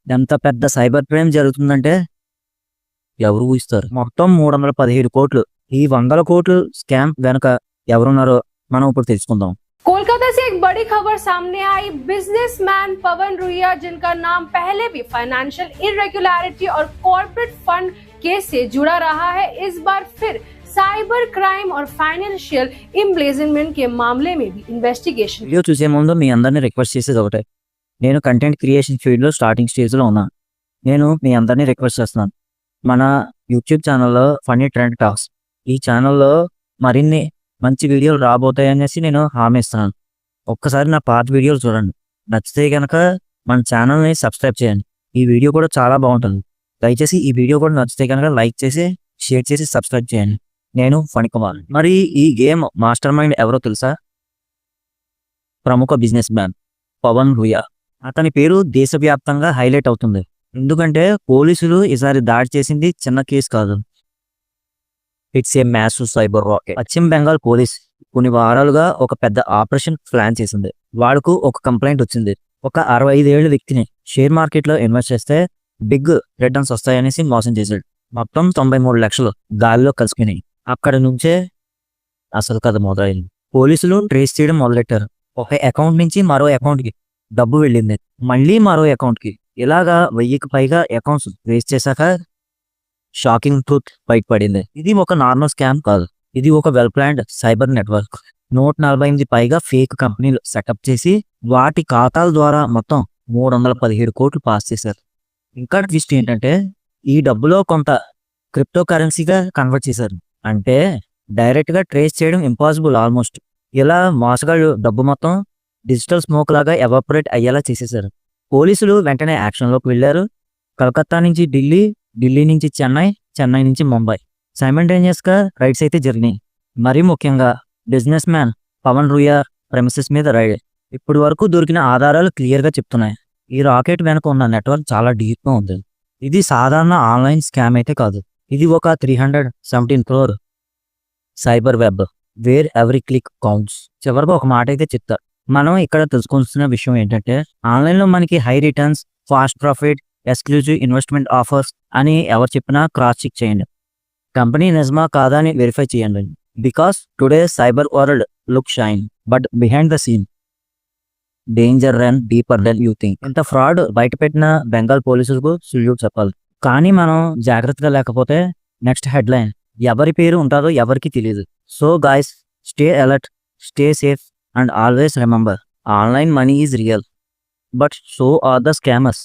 ఎంత పెద్ద cyber crime జరుగుతుందంటే ఎవరు ఊహిస్తారు? మొత్తం 317 కోట్లు. ఈ 100 కోట్లు స్కామ్ వెనక ఎవరున్నారో మనం ఇప్పుడు తెలుసుకుందాం. कोलकाता से एक बड़ी खबर सामने आई। बिजनेसमैन पवन रुइया, जिनका नाम पहले भी फाइनेंशियल इरेगुलरिटी और कॉर्पोरेट फंड केस से जुड़ा रहा है, इस बार फिर साइबर क्राइम और फाइनेंशियल एम्बेजलमेंट के मामले में भी इन्वेस्टिगेशन। వీడియో చూసే ముందు మీ అందరినీ రిక్వెస్ట్ చేసేది ఒకటే, నేను కంటెంట్ క్రియేషన్ ఫీల్డ్లో స్టార్టింగ్ స్టేజ్లో ఉన్నాను. నేను మీ అందరినీ రిక్వెస్ట్ చేస్తున్నాను, మన యూట్యూబ్ ఛానల్లో ఫన్నీ ట్రెండ్ టాక్స్, ఈ ఛానల్లో మరిన్ని మంచి వీడియోలు రాబోతాయనేసి నేను హామీ ఇస్తున్నాను. ఒక్కసారి నా పాత వీడియోలు చూడండి, నచ్చితే కనుక మన ఛానల్ని సబ్స్క్రైబ్ చేయండి. ఈ వీడియో కూడా చాలా బాగుంటుంది. దయచేసి ఈ వీడియో కూడా నచ్చితే కనుక లైక్ చేసి షేర్ చేసి సబ్స్క్రైబ్ చేయండి. నేను ఫణి కుమార్. మరి ఈ గేమ్ మాస్టర్ మైండ్ ఎవరో తెలుసా? ప్రముఖ బిజినెస్ మ్యాన్ పవన్ రుయా. అతని పేరు దేశవ్యాప్తంగా హైలైట్ అవుతుంది, ఎందుకంటే పోలీసులు ఈసారి దాడి చేసింది చిన్న కేసు కాదు. It's a massive cyber rocket. పశ్చిమ బెంగాల్ పోలీస్ కొన్ని వారాలుగా ఒక పెద్ద ఆపరేషన్ ప్లాన్ చేసింది. వాడుకు ఒక కంప్లైంట్ వచ్చింది. ఒక 65 ఏళ్ల వ్యక్తిని షేర్ మార్కెట్లో ఇన్వెస్ట్ చేస్తే బిగ్ రిటర్న్స్ వస్తాయనేసి మోసం చేశాడు. మొత్తం 93 లక్షలు గాలిలో కలిసిపోయినాయి. అక్కడ నుంచే అసలు కథ మొదలైంది. పోలీసులు ట్రేస్ చేయడం మొదలెట్టారు. ఒక అకౌంట్ నుంచి మరో అకౌంట్కి డబ్బు వెళ్ళింది, మళ్ళీ మరో అకౌంట్కి. ఇలాగా 1000కి పైగా అకౌంట్స్ ట్రేస్ చేశాక షాకింగ్ ట్రూత్ బయటపడింది. ఇది ఒక నార్మల్ స్కామ్ కాదు, ఇది ఒక వెల్ ప్లాన్డ్ సైబర్ నెట్వర్క్. 148 పైగా ఫేక్ కంపెనీలు సెటప్ చేసి వాటి ఖాతాల ద్వారా మొత్తం 317 కోట్లు పాస్ చేశారు. ఇంకా ట్విస్ట్ ఏంటంటే ఈ డబ్బులో కొంత క్రిప్టో కరెన్సీగా కన్వర్ట్ చేశారు. అంటే డైరెక్ట్గా ట్రేస్ చేయడం ఇంపాసిబుల్ ఆల్మోస్ట్. ఇలా మోసగాళ్ళు డబ్బు మొత్తం డిజిటల్ స్మోక్ లాగా ఎవాపరేట్ అయ్యేలా చేసేశారు. పోలీసులు వెంటనే యాక్షన్లోకి వెళ్ళారు. కలకత్తా నుంచి ఢిల్లీ, ఢిల్లీ నుంచి చెన్నై, చెన్నై నుంచి ముంబై సైమల్టేనియస్గా రైడ్స్ అయితే జరిగినాయి. మరీ ముఖ్యంగా business man Pavan Ruia premises మీద రైడ్. ఇప్పటి వరకు దొరికిన ఆధారాలు క్లియర్గా చెప్తున్నాయి, ఈ రాకెట్ వెనక ఉన్న నెట్వర్క్ చాలా డీప్గా ఉంది. ఇది సాధారణ ఆన్లైన్ స్కామ్ అయితే కాదు, ఇది ఒక 317 crore cyber web where every click counts. చివరికి ఒక మాట అయితే చెప్తారు. మనం ఇక్కడ తెలుసుకోవాల్సిన విషయం ఏంటంటే, ఆన్లైన్లో మనకి high returns, fast profit, exclusive investment offers అని ఎవరు చెప్పినా క్రాస్ చెక్ చేయండి. కంపెనీ నిజమా కాదా అని వెరిఫై చేయండి. Because today cyber world look shine, but behind the scene danger run deeper than you think. ఇంత ఫ్రాడ్ బయట పెట్టిన బెంగాల్ పోలీసులకు సెల్యూట్ చెప్పాలి. కానీ మనం జాగ్రత్తగా లేకపోతే నెక్స్ట్ హెడ్లైన్ ఎవరి పేరు ఉంటుందో ఎవరికి తెలియదు. So guys, stay alert, stay safe and always remember, online money is real, but so are the scammers.